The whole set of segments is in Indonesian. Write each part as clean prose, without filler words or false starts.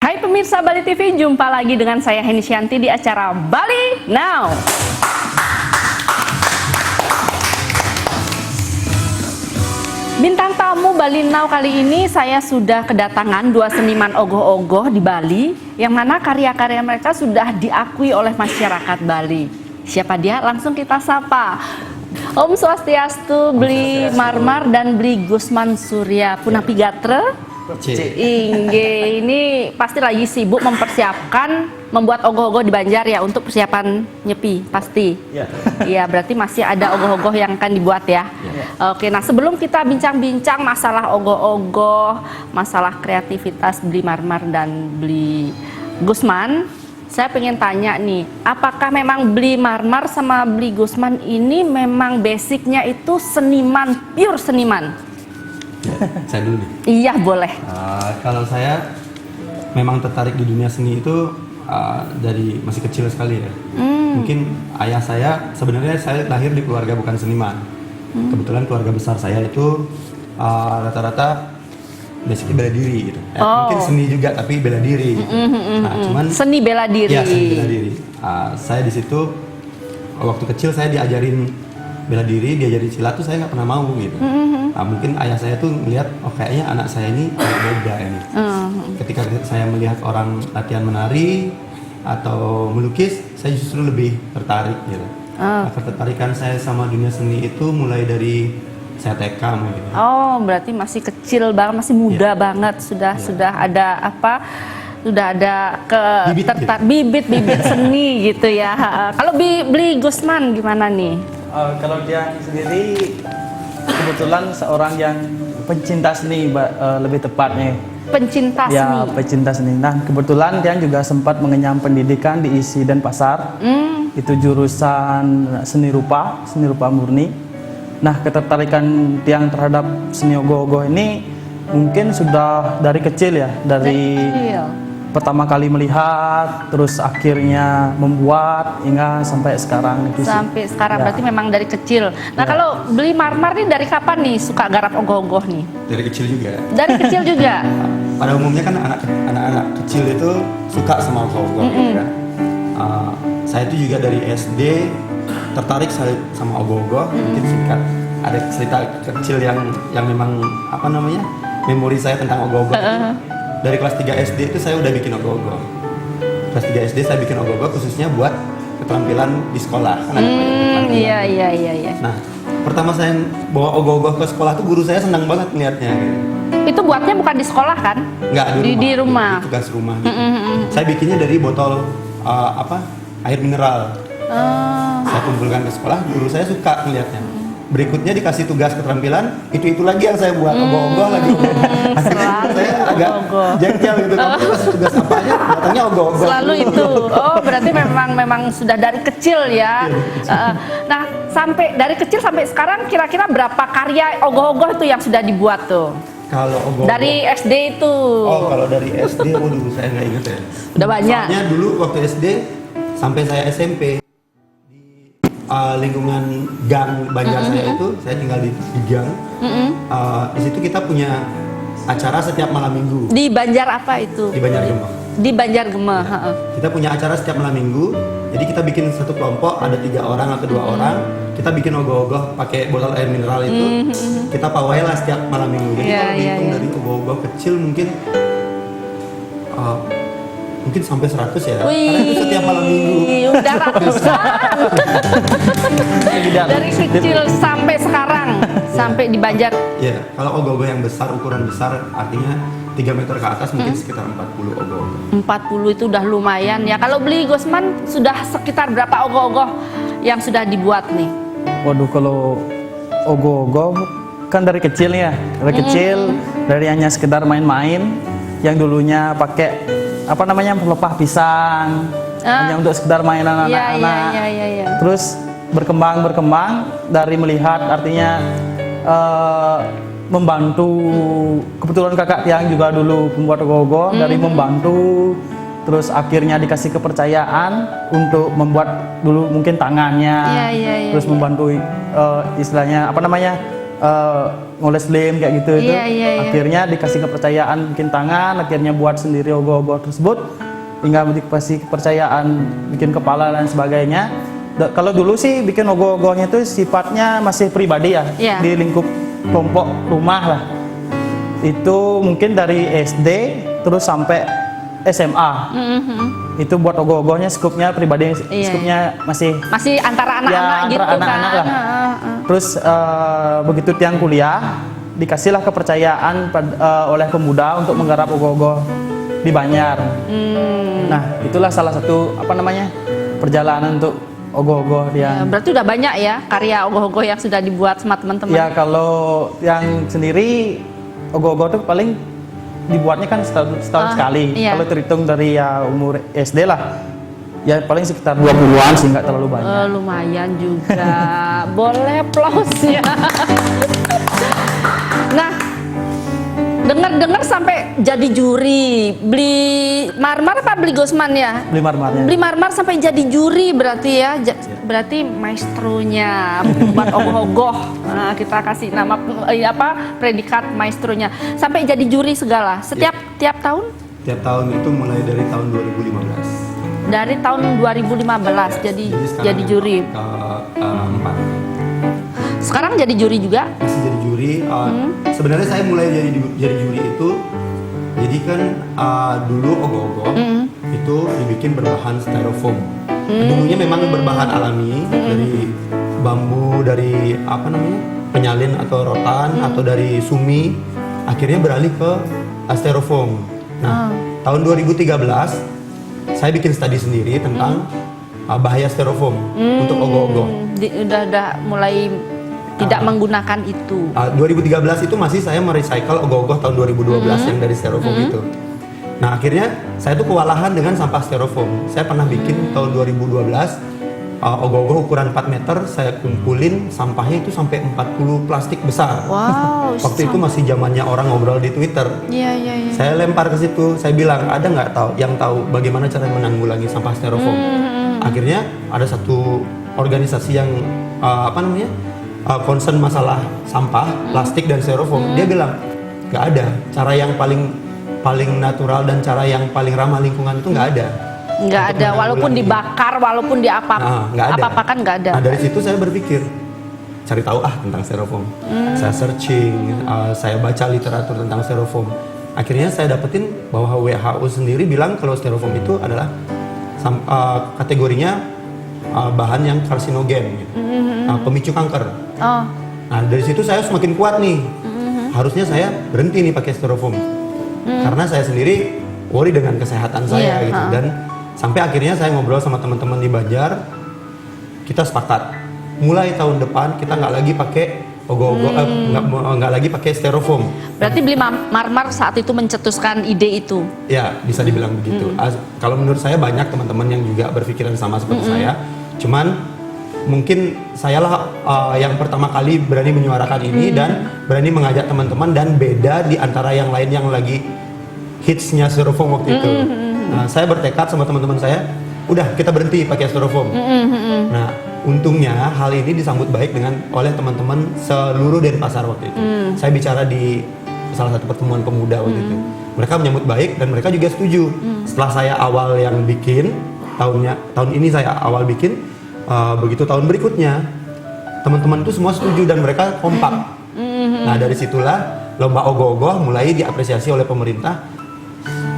Hai pemirsa Bali TV, jumpa lagi dengan saya Heni Shanti di acara Bali Now. Bintang tamu Bali Now kali ini saya sudah kedatangan dua seniman ogoh-ogoh di Bali, yang mana karya-karya mereka sudah diakui oleh masyarakat Bali. Siapa dia? Langsung kita sapa. Om Swastiastu, Bli Marmar dan Bli Gusman Surya Punapigatre. Ingge, ini pasti lagi sibuk mempersiapkan membuat ogoh-ogoh di Banjar ya, untuk persiapan nyepi pasti. Iya, berarti masih ada ogoh-ogoh yang akan dibuat ya. Oke, nah sebelum kita bincang-bincang masalah ogoh-ogoh, masalah kreativitas Bli Marmar dan Bli Gusman, saya pengen tanya nih, apakah memang Bli Marmar sama Bli Gusman ini memang basicnya itu seniman, pure seniman? Ya, saya dulu nih. Iya, boleh. Kalau saya memang tertarik di dunia seni itu dari masih kecil sekali ya. Mungkin ayah saya, sebenarnya saya lahir di keluarga bukan seniman. Kebetulan keluarga besar saya itu rata-rata basicnya bela diri gitu. Mungkin seni juga tapi bela diri. Gitu. Nah, cuman seni bela diri. Ya, seni bela diri. Saya di situ waktu kecil saya diajarin bela diri, diajarin silat tuh saya nggak pernah mau gitu. Nah, mungkin ayah saya tuh melihat, oh kayaknya anak saya ini agak beda ini. Ketika saya melihat orang latihan menari atau melukis, saya justru lebih tertarik gitu. Ketertarikan saya sama dunia seni itu mulai dari saya TK mungkin. Oh, berarti masih kecil banget, masih muda banget, sudah ada apa? Sudah ada bibit-bibit seni gitu ya. Kalau Bli Gusman gimana nih? Kalau dia sendiri kebetulan seorang yang pencinta seni, lebih tepatnya. Pencinta ya, seni. Pencinta seni. Nah, kebetulan dia juga sempat mengenyam pendidikan di ISI Denpasar. Itu jurusan seni rupa murni. Nah, ketertarikan Tiang terhadap seni ogoh-ogoh ini mungkin sudah dari kecil ya, dari pertama kali melihat, terus akhirnya membuat hingga sampai sekarang. Sampai sekarang berarti memang dari kecil. Nah, kalau Bli Marmar nih dari kapan nih suka garap ogoh-ogoh nih? Dari kecil juga. Dari kecil juga. Pada umumnya kan anak-anak kecil itu suka sama ogoh-ogoh gitu kan. Saya itu juga dari SD tertarik sama ogoh-ogoh, mungkin singkat. Ada cerita kecil yang memang apa namanya? Memori saya tentang ogoh-ogoh. Dari kelas 3 SD itu saya udah bikin ogoh-ogoh. Kelas 3 SD saya bikin ogoh-ogoh khususnya buat keterampilan di sekolah. Kan ada banyak Iya. Nah, pertama saya bawa ogoh-ogoh ke sekolah tuh guru saya senang banget melihatnya. Itu buatnya bukan di sekolah kan? Enggak, di rumah. Di tugas rumah gitu. Saya bikinnya dari botol air mineral. Saya kumpulkan ke sekolah, guru saya suka melihatnya. Berikutnya dikasih tugas keterampilan, itu lagi yang saya buat, ogoh-ogoh lagi. Akhirnya saya agak jengkel gitu, kamu kasih tugas apa aja, datangnya ogoh-ogoh. Selalu itu. Oh, berarti memang sudah dari kecil ya. Nah, sampai dari kecil sampai sekarang kira-kira berapa karya ogoh-ogoh itu yang sudah dibuat tuh? Kalau ogoh-ogoh dari SD itu. Oh, kalau dari SD, waduh saya nggak inget ya. Udah banyak. Soalnya dulu waktu SD sampai saya SMP, lingkungan gang Banjar saya itu, saya tinggal di gang. Di situ kita punya acara setiap malam minggu. Di Banjar apa itu? Di Banjargemah. Di Banjargemah. Ya. Kita punya acara setiap malam minggu. Jadi kita bikin satu kelompok, ada 3 orang atau 2 orang. Kita bikin ogoh-ogoh pakai botol air mineral itu. Kita pawai lah setiap malam minggu. Jadi kalau dihitung dari ogoh-ogoh kecil mungkin sampai 100 ya. Karena itu setiap malam minggu. Udah ratusan. Dari kecil sampai sekarang, sampai di Banjar. Ya, kalau ogoh-ogoh yang besar, ukuran besar, artinya 3 meter ke atas mungkin sekitar 40 ogoh-ogoh. 40 itu udah lumayan ya. Kalau Bli Gusman sudah sekitar berapa ogoh-ogoh yang sudah dibuat nih? Waduh, kalau ogoh-ogoh kan dari kecil ya. Dari kecil, dari hanya sekedar main-main, yang dulunya pakai apa namanya, pelepah pisang, hanya untuk sekedar mainan anak-anak. Terus berkembang dari melihat, artinya membantu. Kebetulan kakak Tiang juga dulu pembuat ogoh-ogoh, dari membantu, terus akhirnya dikasih kepercayaan untuk membuat dulu mungkin tangannya, terus membantu istilahnya apa namanya, ngoles lem kayak gitu itu. Iya, iya. Akhirnya dikasih kepercayaan bikin tangan, akhirnya buat sendiri ogoh-ogoh tersebut. Tinggal dikasih kepercayaan bikin kepala dan sebagainya. Kalau dulu sih bikin ogoh-ogohnya itu sifatnya masih pribadi ya, Iya. di lingkup kelompok rumah lah. Itu mungkin dari SD terus sampai SMA. Itu buat ogoh-ogohnya skupnya pribadi, Iya. skupnya masih Masih antara anak-anak ya, gitu antara anak-anak kan. lah. Terus begitu tiang kuliah dikasihlah kepercayaan oleh pemuda untuk menggarap ogoh-ogoh di Banjar. Nah, itulah salah satu perjalanan untuk ogoh-ogoh Ya, yang berarti udah banyak ya karya ogoh-ogoh yang sudah dibuat sama teman-teman. ya kalau yang sendiri ogoh-ogoh tuh paling dibuatnya kan setahun sekali. Iya. Kalau terhitung dari ya umur SD lah, ya paling sekitar 20-an sih, nggak terlalu banyak. Lumayan juga. Boleh aplausnya. Nah, dengar-dengar sampai jadi juri, beli marmar apa beli gosman ya? Beli marmarnya. Beli marmar sampai jadi juri berarti ya. Berarti maestronya buat ogoh-ogoh. Nah, kita kasih nama predikat maestronya. Sampai jadi juri segala. Tiap tahun? Tiap tahun itu mulai dari tahun 2015. Dari tahun 2015 jadi sekarang juri. Empat. Sekarang jadi juri juga? Masih jadi juri. Sebenarnya saya mulai jadi juri itu, jadi kan dulu ogoh-ogoh itu dibikin berbahan styrofoam. Dulunya memang berbahan alami dari bambu, dari penyalin atau rotan atau dari sumi. Akhirnya beralih ke styrofoam. Nah, tahun 2013 saya bikin studi sendiri tentang bahaya styrofoam untuk ogoh-ogoh. Udah mulai tidak menggunakan itu. 2013 itu masih saya merecycle ogoh-ogoh tahun 2012 yang dari styrofoam itu. Nah, akhirnya saya tuh kewalahan dengan sampah styrofoam. Saya pernah bikin tahun 2012 ogoh-ogoh ukuran 4 meter, saya kumpulin sampahnya itu sampai 40 plastik besar. Wow. Waktu itu masih zamannya orang ngobrol di Twitter. Iya. Saya lempar ke situ, saya bilang, ada nggak yang tahu bagaimana cara menanggulangi sampah styrofoam? Akhirnya ada satu organisasi yang concern masalah sampah, plastik dan styrofoam. Dia bilang, nggak ada cara yang paling natural dan cara yang paling ramah lingkungan itu nggak ada. Nggak ada, walaupun dibakar, walaupun nggak ada. apa-apakan nggak ada. Nah, dari situ saya berpikir cari tahu tentang styrofoam. Saya searching, saya baca literatur tentang styrofoam. Akhirnya saya dapetin bahwa WHO sendiri bilang kalau styrofoam itu adalah kategorinya bahan yang karsinogen, gitu. Pemicu kanker. Nah, dari situ saya semakin kuat nih. Harusnya saya berhenti nih pakai styrofoam. Karena saya sendiri worry dengan kesehatan saya gitu. Dan sampai akhirnya saya ngobrol sama teman-teman di Banjar, kita sepakat mulai tahun depan kita nggak lagi pakai ogoh-ogoh, nggak lagi pakai styrofoam. Berarti beli marmar saat itu mencetuskan ide itu. Ya, bisa dibilang begitu. Kalau menurut saya banyak teman-teman yang juga berpikiran sama seperti saya. Cuman mungkin sayalah yang pertama kali berani menyuarakan ini dan berani mengajak teman-teman, dan beda di antara yang lain yang lagi hitsnya styrofoam waktu itu. Nah, saya bertekad sama teman-teman saya, udah kita berhenti pakai styrofoam. Nah, untungnya hal ini disambut baik oleh teman-teman seluruh Denpasar waktu itu. Saya bicara di salah satu pertemuan pemuda waktu itu. Mereka menyambut baik dan mereka juga setuju. Setelah saya awal yang bikin, tahun ini saya awal bikin, begitu tahun berikutnya teman-teman itu semua setuju dan mereka kompak. Nah, dari situlah lomba ogoh-ogoh mulai diapresiasi oleh pemerintah.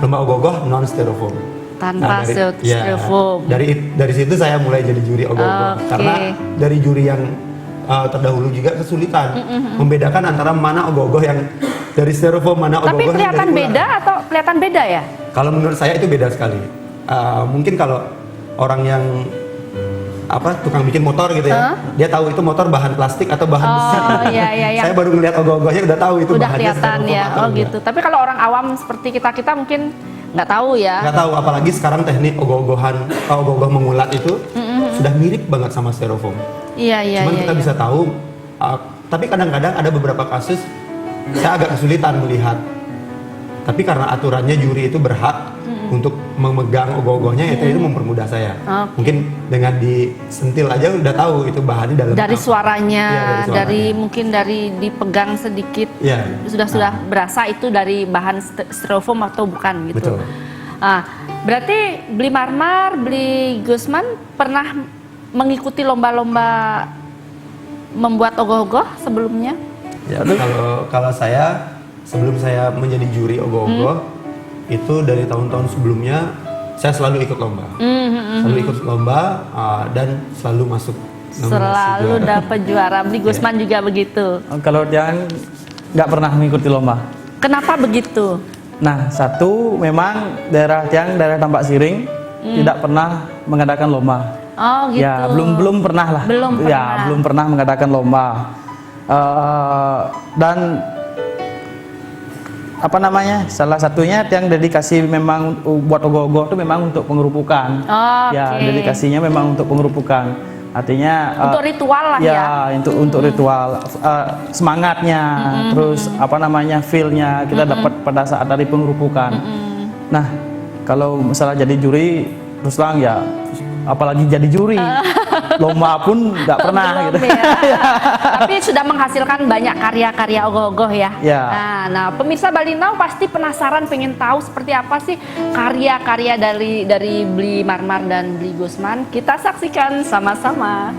Lomba ogoh-ogoh non styrofoam. Tanpa styrofoam. Dari situ saya mulai jadi juri ogoh-ogoh. Karena dari juri yang terdahulu juga kesulitan membedakan antara mana ogoh-ogoh yang dari styrofoam, mana Tapi ogoh-ogoh yang kelihatan dari ular. beda atau kelihatan beda ya? Kalau menurut saya itu beda sekali. Mungkin kalau orang yang tukang bikin motor gitu ya, dia tahu itu motor bahan plastik atau bahan besi. Iya. Saya baru ngeliat ogoh-ogohnya udah tahu itu Udah bahannya kelihatan styrofoam ya. atau Oh enggak. gitu. Tapi kalau orang awam seperti kita mungkin nggak tahu ya. Nggak tahu, apalagi sekarang teknik ogoh-ogoh mengulat itu sudah mirip banget sama styrofoam. Iya. Cuman kita bisa tahu, tapi kadang-kadang ada beberapa kasus saya agak kesulitan melihat. Tapi karena aturannya juri itu berhak untuk memegang ogoh-ogohnya itu mempermudah saya. Oke. Mungkin dengan disentil aja udah tahu itu bahannya dalam Dari apa. suaranya, Iya, dari suaranya. dari mungkin dari dipegang sedikit Iya. sudah berasa itu dari bahan styrofoam atau bukan gitu. Betul. Ah, berarti Bli Marmar, Bli Gusman pernah mengikuti lomba-lomba membuat ogoh-ogoh sebelumnya? Ya, tuh. Kalau saya sebelum saya menjadi juri ogoh-ogoh itu dari tahun-tahun sebelumnya saya selalu ikut lomba. Selalu ikut lomba dan selalu masuk nominasi Selalu juara. dapat juara. Bli Gusman juga begitu. Kalau Tiang nggak pernah mengikuti lomba. Kenapa begitu? Nah, satu memang daerah Tiang, daerah Tampak Siring tidak pernah mengadakan lomba. Oh gitu. Ya, belum pernah lah. Belum Ya, pernah. belum pernah mengadakan lomba. Dan apa namanya? Salah satunya Tiang dedikasi memang buat ogoh-ogoh itu memang untuk pengerupukan. Ya, Oke. dedikasinya memang untuk pengerupukan. Artinya Untuk ritual lah ya. untuk ritual semangatnya, terus apa namanya feel-nya kita dapat pada saat dari pengerupukan. Nah, kalau misalnya jadi juri, terus terang ya, apalagi jadi juri, lomba pun nggak pernah Belum gitu. ya. Tapi sudah menghasilkan banyak karya-karya ogoh-ogoh ya. Ya. Nah, pemirsa Bali Now pasti penasaran pengen tahu seperti apa sih karya-karya dari Bli Marmar dan Bli Gusman. Kita saksikan sama-sama.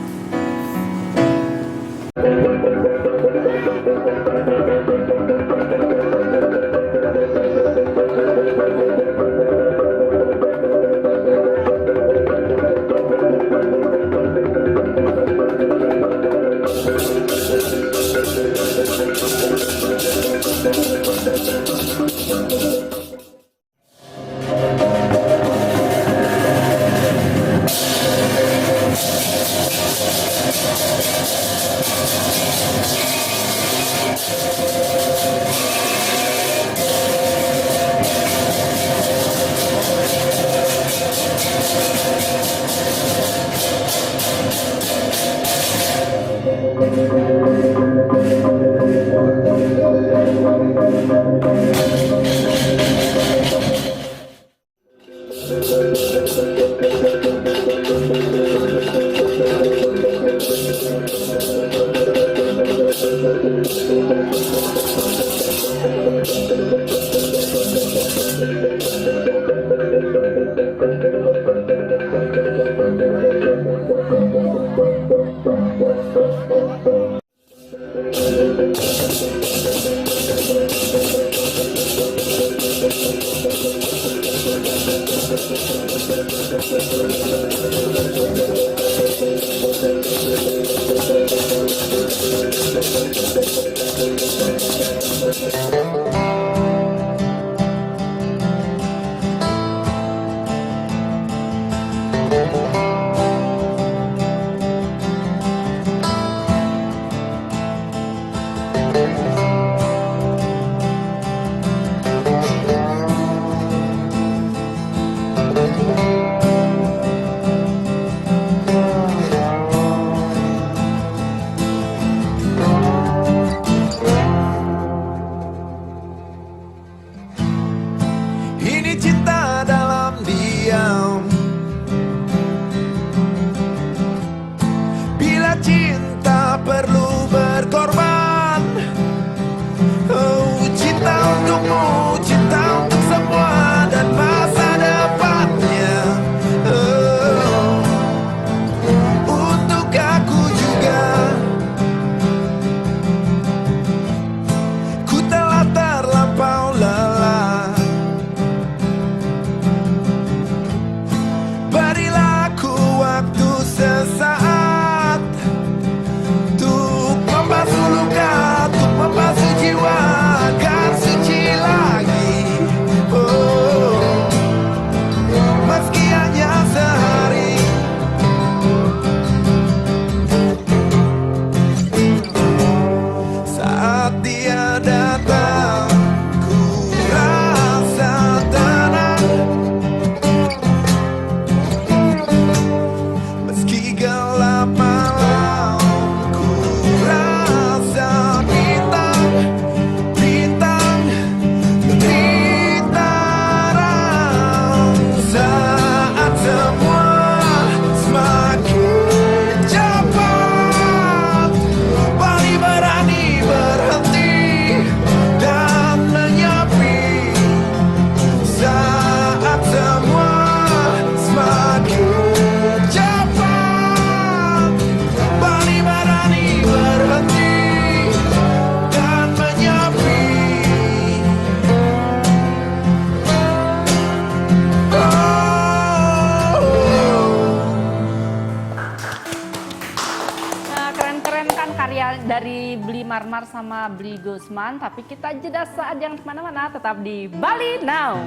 Marmar sama Bli Gusman, tapi kita jeda saat yang kemana-mana, tetap di Bali Now.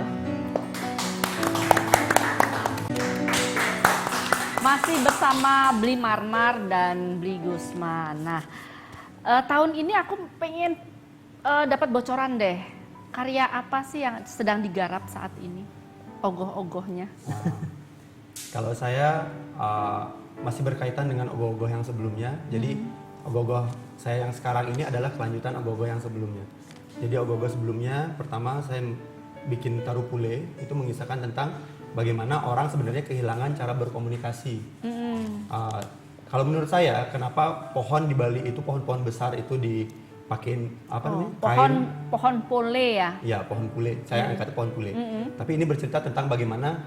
Masih bersama Bli Marmar dan Bli Gusman. Nah, tahun ini aku pengen dapat bocoran deh, karya apa sih yang sedang digarap saat ini, ogoh-ogohnya? Kalau saya masih berkaitan dengan ogoh-ogoh yang sebelumnya. Jadi ogoh-ogoh saya yang sekarang ini adalah kelanjutan ogoh-ogoh yang sebelumnya. Jadi ogoh-ogoh sebelumnya, pertama saya bikin Tarupule, itu mengisahkan tentang bagaimana orang sebenarnya kehilangan cara berkomunikasi. Kalau menurut saya, kenapa pohon di Bali itu pohon-pohon besar itu dipakein apa namanya? Pohon pole ya? Ya, pohon pule. Saya angkat pohon pule. Tapi ini bercerita tentang bagaimana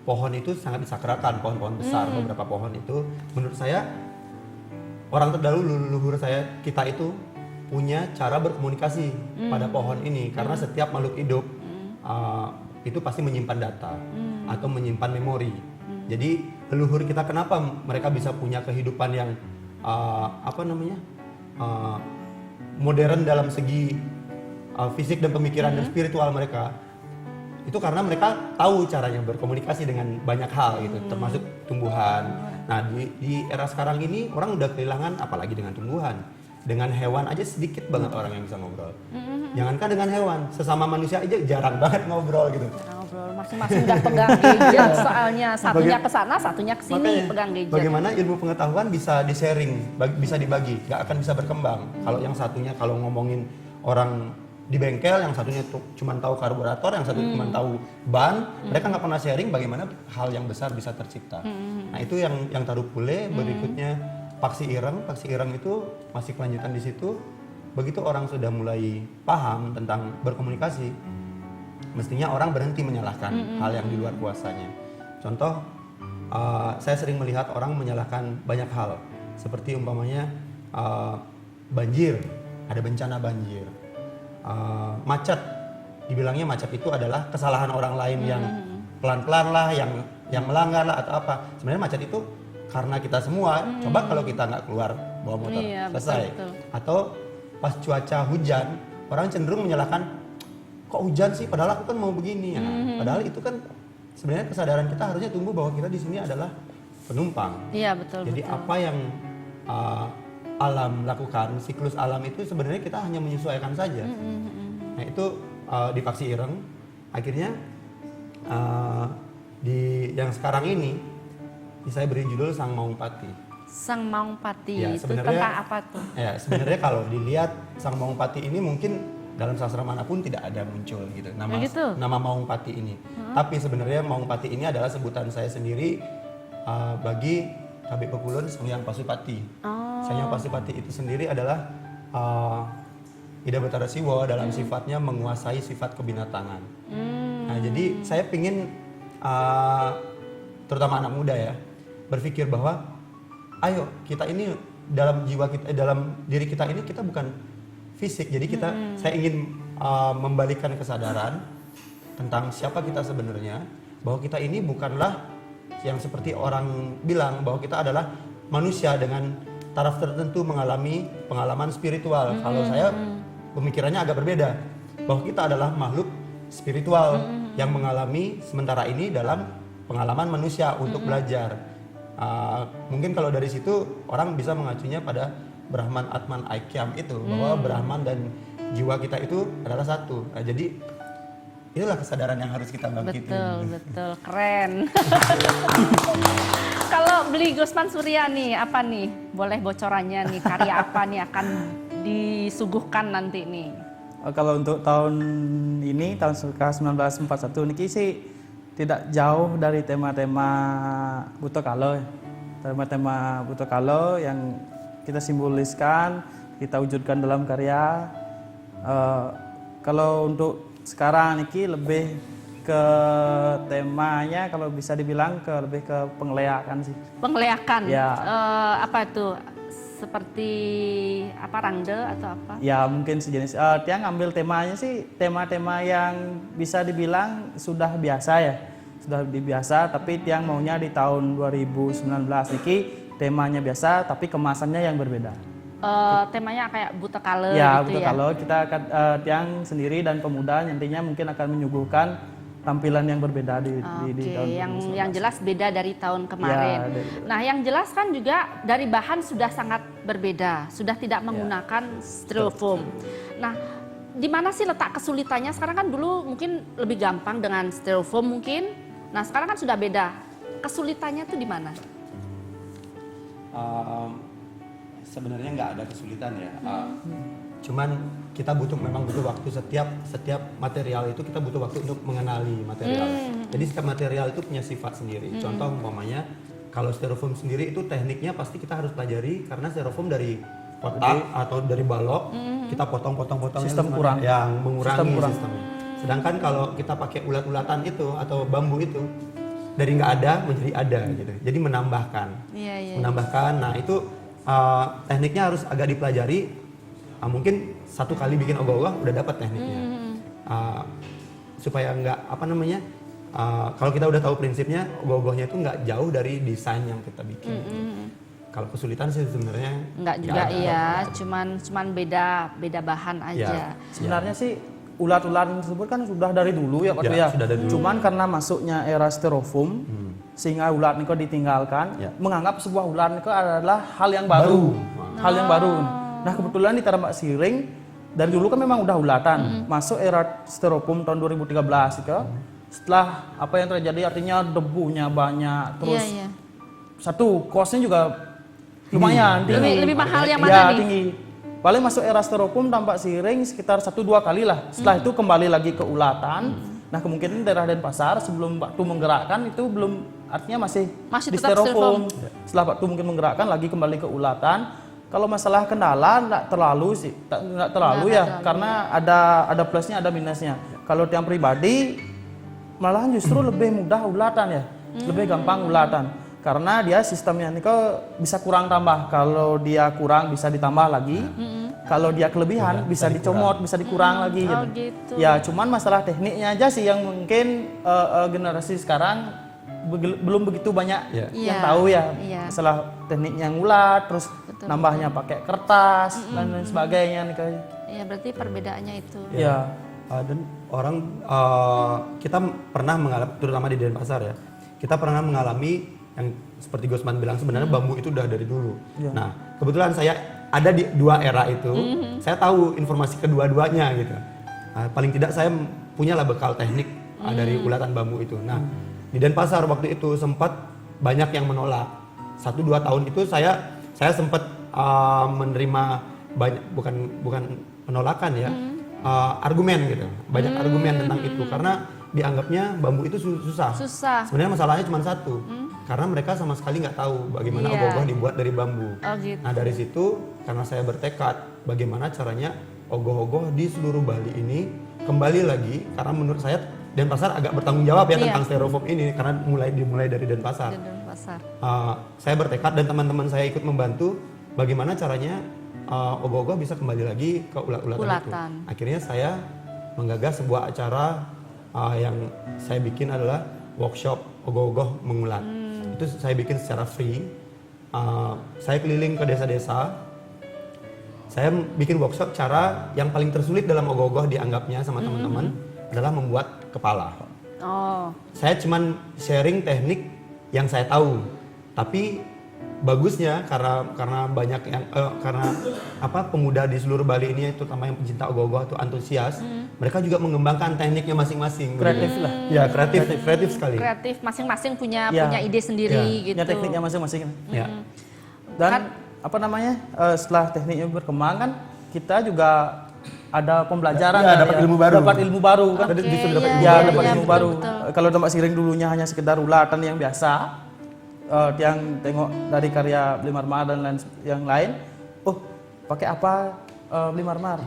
pohon itu sangat disakralkan, pohon-pohon besar, beberapa pohon itu. Menurut saya, orang terdahulu, leluhur kita itu punya cara berkomunikasi pada pohon ini. Karena setiap makhluk hidup itu pasti menyimpan data atau menyimpan memori. Jadi leluhur kita, kenapa mereka bisa punya kehidupan yang modern dalam segi fisik dan pemikiran dan spiritual mereka, itu karena mereka tahu caranya berkomunikasi dengan banyak hal gitu, termasuk tumbuhan. Nah di era sekarang ini orang udah kehilangan, apalagi dengan tumbuhan, dengan hewan aja sedikit banget orang yang bisa ngobrol. Jangankan dengan hewan, sesama manusia aja jarang banget ngobrol gitu. Ngobrol, masing-masing udah pegang gadget soalnya, satunya ke sana, satunya ke sini pegang gadget. Bagaimana ilmu pengetahuan bisa di-sharing, bisa dibagi, nggak akan bisa berkembang. Kalau yang satunya, kalau ngomongin orang di bengkel, yang satunya cuma tahu karburator, yang satunya cuma tahu ban, mereka nggak pernah sharing bagaimana hal yang besar bisa tercipta. Nah itu yang Tarupule. Berikutnya Paksi Ireng itu masih kelanjutan di situ. Begitu orang sudah mulai paham tentang berkomunikasi, mestinya orang berhenti menyalahkan hal yang di luar kuasanya. Contoh, saya sering melihat orang menyalahkan banyak hal, seperti umpamanya banjir, ada bencana banjir, macet, dibilangnya macet itu adalah kesalahan orang lain yang pelan-pelan lah, yang melanggar lah atau apa. Sebenarnya macet itu karena kita semua. Coba kalau kita nggak keluar bawa motor, selesai. Betul. Atau pas cuaca hujan, orang cenderung menyalahkan, kok hujan sih, padahal aku kan mau begini. Padahal itu kan sebenarnya kesadaran kita harusnya tumbuh bahwa kita di sini adalah penumpang. Iya, betul. Jadi apa yang alam lakukan, siklus alam itu sebenarnya kita hanya menyesuaikan saja. Nah itu di Paksi Ireng, akhirnya di yang sekarang ini saya beri judul Sang Maung Pati. Sang Maung Pati, Ya, itu tentang apa tuh? Ya, sebenarnya kalau dilihat Sang Maung Pati ini mungkin dalam sastra manapun tidak ada muncul gitu nama Maung Pati ini. Tapi sebenarnya Maung Pati ini adalah sebutan saya sendiri bagi Kabeh Pekulun Sang Hyang Pasupati. Sang Hyang Pasupati itu sendiri adalah Ida Bathara Siwa dalam sifatnya menguasai sifat kebinatangan. Nah, jadi saya pingin terutama anak muda ya berpikir bahwa ayo kita ini dalam jiwa kita, dalam diri kita ini kita bukan fisik. Jadi saya ingin membalikkan kesadaran tentang siapa kita sebenarnya, bahwa kita ini bukanlah yang seperti orang bilang bahwa kita adalah manusia dengan taraf tertentu mengalami pengalaman spiritual. Kalau saya pemikirannya agak berbeda, bahwa kita adalah makhluk spiritual yang mengalami sementara ini dalam pengalaman manusia untuk belajar. Mungkin kalau dari situ orang bisa mengacunya pada Brahman Atman Aikyam itu, bahwa Brahman dan jiwa kita itu adalah satu. Nah, jadi itulah kesadaran yang harus kita bangkitin. Betul, keren. Kalau Bli Gusman Surya nih, apa nih? Boleh bocorannya nih, karya apa nih akan disuguhkan nanti nih? Kalau untuk tahun ini, tahun 1941 niki sih tidak jauh dari tema-tema Buto Kalo. Tema-tema Buto Kalo yang kita simboliskan, kita wujudkan dalam karya. Kalau untuk sekarang niki lebih ke temanya, kalau bisa dibilang lebih ke penglihatan sih. Penglihatan? Ya. Apa tuh? Seperti apa, rangde atau apa? Ya mungkin sejenis. Dia ngambil temanya sih tema-tema yang bisa dibilang sudah biasa ya, sudah biasa. Tapi Tiang maunya di tahun 2019 niki temanya biasa, tapi kemasannya yang berbeda. temanya kayak buta color Ya, gitu betul. ya. Kalau kita akan tiang sendiri dan pemuda nantinya mungkin akan menyuguhkan tampilan yang berbeda di Oke, tahun yang 2019. jelas beda dari tahun kemarin. Ya, dari- Nah, yang jelas kan juga dari bahan sudah sangat berbeda, sudah tidak menggunakan styrofoam. Nah, di mana sih letak kesulitannya? Sekarang kan dulu mungkin lebih gampang dengan styrofoam mungkin. Nah, sekarang kan sudah beda. Kesulitannya tuh di mana? Sebenarnya nggak ada kesulitan ya. Cuman kita memang butuh waktu setiap material itu kita butuh waktu untuk mengenali material. Jadi setiap material itu punya sifat sendiri. Contoh umpamanya kalau styrofoam sendiri itu tekniknya pasti kita harus pelajari karena styrofoam dari kotak atau dari balok kita potong-potong Sistem kurang. yang mengurangi Sistem kurang. sistemnya. Sedangkan kalau kita pakai ulat-ulatan itu atau bambu itu dari nggak ada menjadi ada gitu. Jadi menambahkan. Iya. Menambahkan. Nah, itu tekniknya harus agak dipelajari. Mungkin 1 kali bikin ogah-ogah udah dapat tekniknya. Supaya nggak kalau kita udah tahu prinsipnya, ogah-ogahnya itu nggak jauh dari desain yang kita bikin. Kalau kesulitan sih sebenarnya Enggak juga iya, cuman beda bahan aja. Ya. Sebenarnya sih ulat-ulat tersebut kan sudah dari dulu ya Pak Ya, ya. sudah dari dulu. Cuman karena masuknya era styrofoam sehingga ulat niko ditinggalkan, Ya. menganggap sebuah ulat niko adalah hal yang baru. Hal yang baru. Nah, kebetulan di Tambak Siring dari dulu kan memang udah ulatan. Masuk era styrofoam tahun 2013 itu. Setelah apa yang terjadi artinya debunya banyak terus Iya. satu costnya juga lumayan tinggi. Lebih mahal yang mana Ya, nih? tinggi. Paling masuk era styrofoam Tambak Siring sekitar 1-2 kali lah. Setelah itu kembali lagi ke ulatan. Nah, kemungkinan daerah Denpasar sebelum Pak Tu menggerakkan itu belum, artinya masih Masih di tetap styrofoam. Setelah Pak Tu mungkin menggerakkan lagi kembali ke ulatan. Kalau masalah kendala nggak terlalu sih, nggak terlalu ya, karena ada plusnya ada minusnya. Kalau tiang pribadi malahan justru lebih mudah ulatan ya, lebih gampang ulatan. Karena dia sistemnya ini kok bisa kurang tambah. Kalau dia kurang bisa ditambah lagi. Kalau dia kelebihan bisa dicomot, bisa dikurang lagi. Oh, Gitu. gitu. Ya cuman masalah tekniknya aja sih yang mungkin generasi sekarang belum begitu banyak Ya. yang Iya, tahu ya. iya. Masalah tekniknya ngulat, terus nambahnya pakai kertas dan lain sebagainya nih kayak. Iya, berarti perbedaannya itu. Ya. Dan orang kita pernah mengalami, terutama di Denpasar ya, kita pernah mengalami yang seperti Gusman bilang sebenarnya bambu itu udah dari dulu. Ya. Nah, kebetulan saya ada di 2 era itu, saya tahu informasi kedua-duanya gitu. Paling tidak saya punyalah bekal teknik dari ulatan bambu itu. Nah, di Denpasar waktu itu sempat banyak yang menolak. 1-2 tahun itu saya sempat menerima banyak, bukan penolakan ya, argumen gitu, banyak argumen tentang itu karena dianggapnya bambu itu susah. Sebenarnya masalahnya cuma satu, karena mereka sama sekali nggak tahu bagaimana Iya. ogah-ogah dibuat dari bambu. Oh, gitu. Nah dari situ karena saya bertekad bagaimana caranya ogah-ogah di seluruh Bali ini kembali lagi, karena menurut saya Denpasar agak bertanggung jawab ya Iya. tentang styrofoam ini karena dimulai dari Denpasar. Di Denpasar. Saya bertekad dan teman-teman saya ikut membantu bagaimana caranya ogah-ogah bisa kembali lagi ke ulat-ulatan itu. Ulatan. Akhirnya saya menggagas sebuah acara yang saya bikin adalah workshop ogah-ogah mengulat. Itu saya bikin secara free. Saya keliling ke desa-desa. Saya bikin workshop cara yang paling tersulit dalam ogah-ogah dianggapnya sama teman-teman adalah membuat kepala. Oh, Saya cuman sharing teknik yang saya tahu, tapi bagusnya karena banyak yang karena pemuda di seluruh Bali ini terutama yang pencinta ogah-ogah atau antusias, mereka juga mengembangkan tekniknya masing-masing. Kreatif lah. Ya kreatif sekali. kreatif masing-masing punya Ya. ide sendiri gitu. Ya tekniknya masing-masing. Ya. Dan setelah tekniknya berkembang kan kita juga ada pembelajaran Ya, kan, dapat ilmu baru. Dapat ilmu baru kan. Oke, Justru dapat ilmu Ya, baru. dapat iya, ilmu betul, baru. betul. Kalau Tambak Siring dulunya hanya sekedar ulatan yang biasa, yang tengok dari karya Bli Marmar dan yang lain, oh pakai apa Bli Marmar,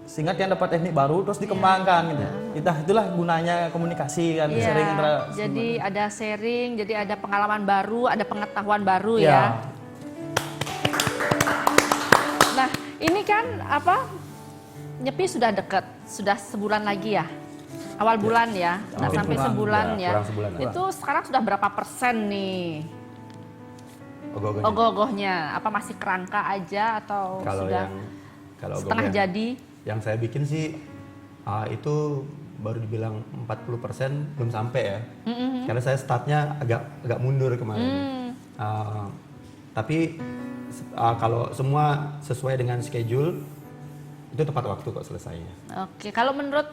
sehingga yang dapat teknik baru terus dikembangkan gitu. Itulah gunanya komunikasi kan, Iya, sharing antara. jadi ada sharing, jadi ada pengalaman baru, ada pengetahuan baru Ya. ya. Nah, ini kan Nyepi sudah deket, sudah sebulan lagi ya. Awal bulan ya, nggak Mungkin sampai kurang, sebulan ya, ya. kurang sebulan. Itu sekarang sudah berapa persen nih? ogoh-ogohnya. Ogoh-ogohnya apa masih kerangka aja atau Kalau sudah yang kalau setengah ogoh-ogoh jadi? yang saya bikin sih itu baru dibilang 40% belum sampai ya. Karena saya startnya agak mundur kemarin. Tapi kalau semua sesuai dengan schedule itu tepat waktu kok selesainya. Oke, kalau menurut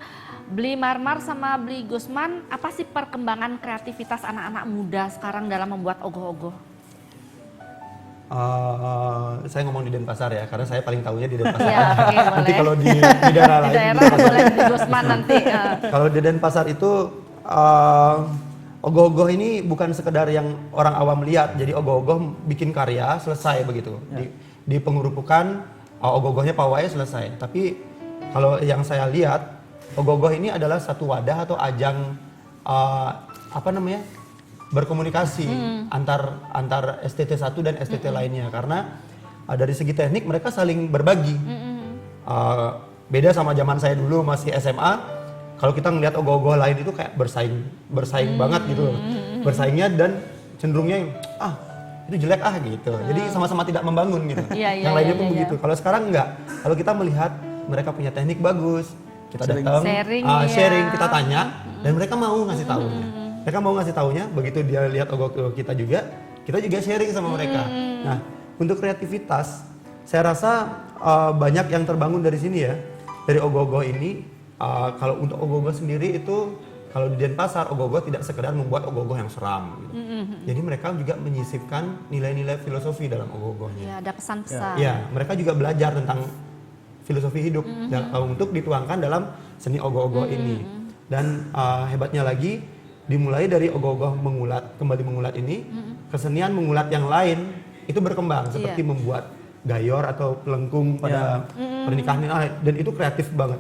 Bli Marmar sama Bli Gusman, apa sih perkembangan kreativitas anak-anak muda sekarang dalam membuat ogoh-ogoh? Saya ngomong di Denpasar ya, karena saya paling tahunya di Denpasar. Iya, oke, Nanti boleh. kalau di daerah Di lain, daerah boleh Bli Gusman nanti. kalau di Denpasar itu ogoh-ogoh ini bukan sekedar yang orang awam lihat, jadi ogoh-ogoh bikin karya selesai begitu. Di pengurupukan ogoh-ogohnya pawai selesai. Tapi kalau yang saya lihat, ogoh-ogoh ini adalah satu wadah atau ajang berkomunikasi antar STT 1 dan STT lainnya, karena dari segi teknik mereka saling berbagi. Beda sama zaman saya dulu masih SMA, kalau kita ngelihat ogoh-ogoh lain itu kayak bersaing banget gitu loh. Bersaingnya dan cenderungnya itu jelek gitu. Jadi sama-sama tidak membangun gitu. Yang lainnya pun begitu. Kalau sekarang enggak. Kalau kita melihat mereka punya teknik bagus, kita datang sharing, kita tanya dan mereka mau ngasih tahunya. Mereka mau ngasih tahunya, begitu dia lihat ogoh-ogoh kita juga sharing sama mereka. Nah, untuk kreativitas, saya rasa banyak yang terbangun dari sini ya, dari ogoh-ogoh ini. Kalau untuk ogoh-ogoh sendiri itu, kalau di Denpasar, ogoh-ogoh tidak sekedar membuat ogoh-ogoh yang seram. Gitu. Jadi mereka juga menyisipkan nilai-nilai filosofi dalam ogoh-ogohnya. Ya, ada pesan-pesan. Ya, mereka juga belajar tentang filosofi hidup untuk dituangkan dalam seni ogoh-ogoh ini. Dan hebatnya lagi, dimulai dari ogoh-ogoh kembali mengulat ini, kesenian mengulat yang lain itu berkembang seperti membuat gayor atau pelengkung pada pernikahan ini, dan itu kreatif banget.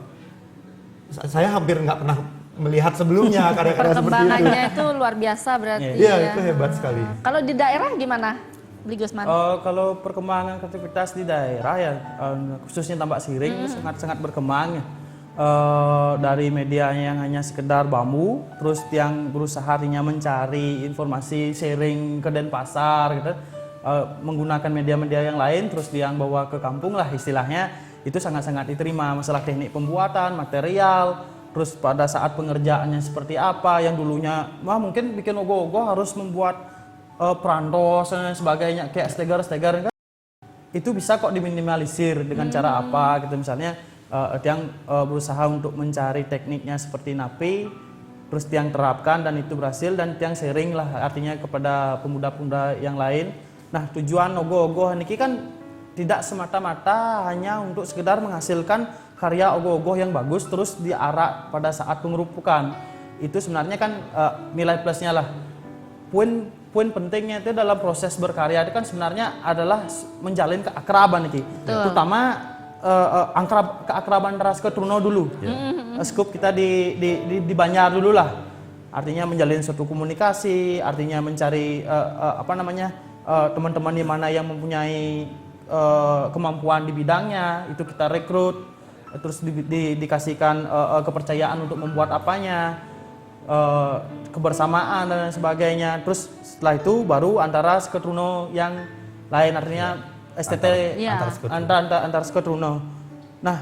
Saya hampir nggak pernah melihat sebelumnya karya-karya seperti itu. Perkembangannya itu luar biasa berarti. Iya, itu hebat sekali. Kalau di daerah gimana, Bli Gusman? Kalau perkembangan kreativitas di daerah ya, khususnya Tambak Siring sangat-sangat berkembang ya. Dari medianya yang hanya sekedar bambu, terus yang berusaha artinya mencari informasi sharing ke Denpasar gitu, menggunakan media-media yang lain, terus yang bawa ke kampung lah istilahnya, itu sangat-sangat diterima. Masalah teknik pembuatan, material, terus pada saat pengerjaannya seperti apa, yang dulunya mungkin bikin ogoh-ogoh harus membuat perantos dan sebagainya, kayak stegar-stegar kan, itu bisa kok diminimalisir dengan cara apa gitu, misalnya yang berusaha untuk mencari tekniknya seperti napi, terus yang terapkan dan itu berhasil, dan yang sharing lah artinya kepada pemuda-pemuda yang lain. Nah, tujuan ogoh-ogoh ini kan tidak semata-mata hanya untuk sekedar menghasilkan karya ogoh-ogoh yang bagus terus diarak pada saat pengerupukan. Itu sebenarnya kan nilai plusnya lah. Poin pentingnya itu dalam proses berkarya itu kan sebenarnya adalah menjalin keakraban nih, terutama keakraban ras keturuno dulu. Skup kita di Banjar dulu lah. Artinya menjalin suatu komunikasi, artinya mencari teman-teman di mana yang mempunyai kemampuan di bidangnya, itu kita rekrut, terus dikasihkan kepercayaan untuk membuat apanya, kebersamaan dan sebagainya. Terus setelah itu baru antara keturuno yang lain, artinya STT antar Skotruno. Nah,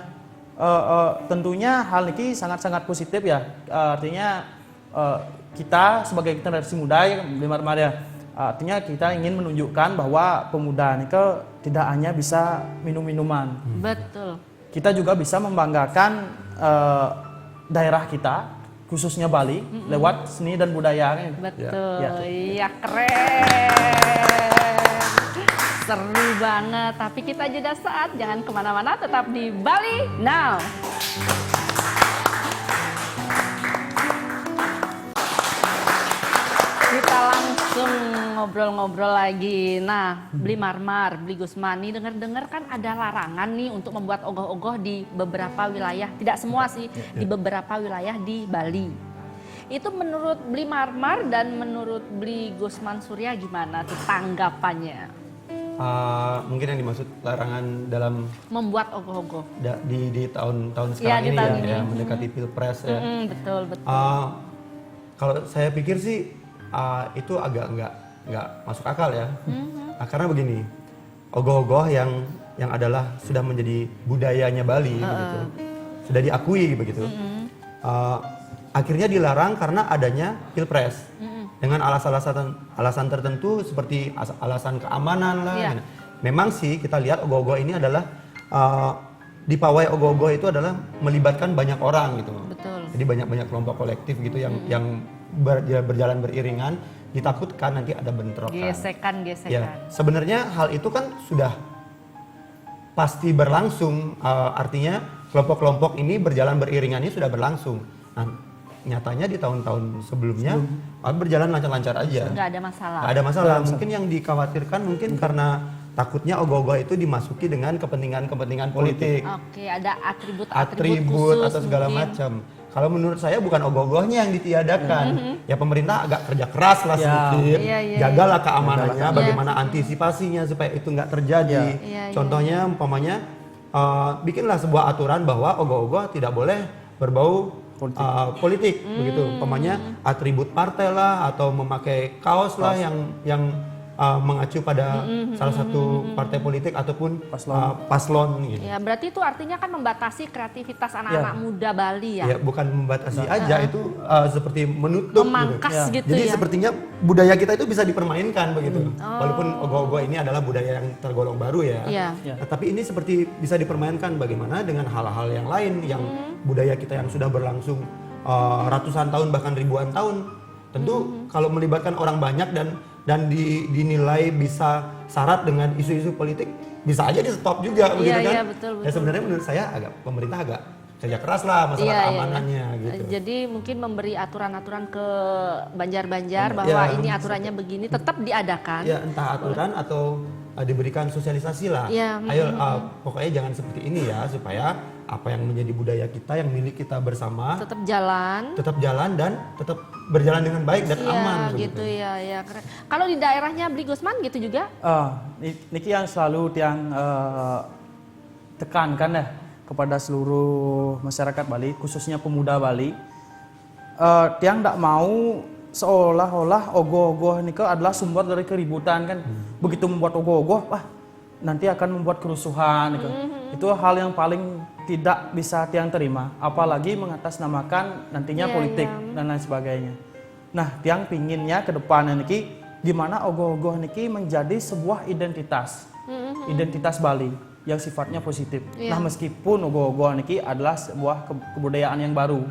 tentunya hal ini sangat-sangat positif ya. Artinya kita sebagai generasi muda ya, artinya kita ingin menunjukkan bahwa pemuda ini tidak hanya bisa minum-minuman. Betul. Kita juga bisa membanggakan daerah kita, khususnya Bali, lewat seni dan budaya. Betul. Iya, keren. Seru banget, tapi kita jeda saat, jangan kemana-mana, tetap di Bali Now. Kita langsung ngobrol-ngobrol lagi. Nah, Bli Marmar, Bli Gusman, nih dengar-dengar kan ada larangan nih untuk membuat ogoh-ogoh di beberapa wilayah, tidak semua sih, di beberapa wilayah di Bali. Itu menurut Bli Marmar dan menurut Bli Gusman Surya gimana tuh tanggapannya? Mungkin yang dimaksud larangan dalam membuat ogoh-ogoh di tahun-tahun sekarang ini tahun ya, mendekati pilpres ya. Betul. Kalau saya pikir sih itu agak nggak masuk akal ya. Karena begini, ogoh-ogoh yang adalah sudah menjadi budayanya Bali begitu, sudah diakui begitu. Akhirnya dilarang karena adanya pilpres dengan alasan tertentu seperti alasan keamanan lah. Iya. Gitu. Memang sih kita lihat ogoh-ogoh ini adalah di pawai ogoh-ogoh itu adalah melibatkan banyak orang gitu. Betul. Jadi banyak kolompak kolektif gitu yang berjalan beriringan, ditakutkan nanti ada bentrokan. Gesekan. Ya, sebenarnya hal itu kan sudah pasti berlangsung, artinya kelompok-kelompok ini berjalan beriringannya sudah berlangsung. Nah, nyatanya di tahun-tahun sebelumnya berjalan lancar-lancar aja. Nggak ada masalah. Nggak ada masalah. Mungkin yang dikhawatirkan mungkin karena takutnya ogoh-ogoh itu dimasuki dengan kepentingan politik. Oke, ada atribut Atribut khusus atau segala mungkin. macam. Kalau menurut saya bukan ogoh-ogohnya yang ditiadakan. Ya pemerintah agak kerja keras lah sedikit. Jagalah keamanannya, bagaimana antisipasinya supaya itu nggak terjadi. Contohnya umpamanya bikinlah sebuah aturan bahwa ogoh-ogoh tidak boleh berbau politik begitu. Umpamanya atribut partai lah atau memakai kaos lah yang mengacu pada salah satu partai politik ataupun paslon gitu. Ya, berarti itu artinya kan membatasi kreativitas anak-anak muda Bali ya. Ya, bukan membatasi aja, itu seperti menutup Memangkas gitu Jadi ya. sepertinya budaya kita itu bisa dipermainkan begitu. Walaupun ogoh-ogoh ini adalah budaya yang tergolong baru ya. Iya. Nah, tapi ini seperti bisa dipermainkan bagaimana dengan hal-hal yang lain yang budaya kita yang sudah berlangsung ratusan tahun bahkan ribuan tahun. Tentu kalau melibatkan orang banyak dan dinilai bisa syarat dengan isu-isu politik, bisa aja di stop juga begitu kan. Iya, betul. Ya sebenarnya menurut saya pemerintah agak kerja keras lah masalah keamanannya gitu. Jadi mungkin memberi aturan-aturan ke Banjar-Banjar bahwa ini aturannya begini tetap diadakan. Ya entah aturan atau diberikan sosialisasi lah. Iya, Ayo pokoknya jangan seperti ini ya, supaya apa yang menjadi budaya kita, yang milik kita bersama tetap jalan dan tetap berjalan dengan baik dan aman gitu ya keren. Kalau di daerahnya Bli Gusman gitu juga? Niki yang selalu tiang tekankan ya kepada seluruh masyarakat Bali, khususnya pemuda Bali. Tiang tidak mau seolah-olah ogoh-ogoh ini adalah sumber dari keributan kan. Begitu membuat ogoh-ogoh, nanti akan membuat kerusuhan. Itu hal yang paling tidak bisa tiang terima, apalagi mengatasnamakan nantinya politik dan lain sebagainya. Nah, tiang pinginnya ke depannya niki gimana ogoh-ogoh niki menjadi sebuah identitas Bali yang sifatnya positif. Nah, meskipun ogoh-ogoh niki adalah sebuah kebudayaan yang baru.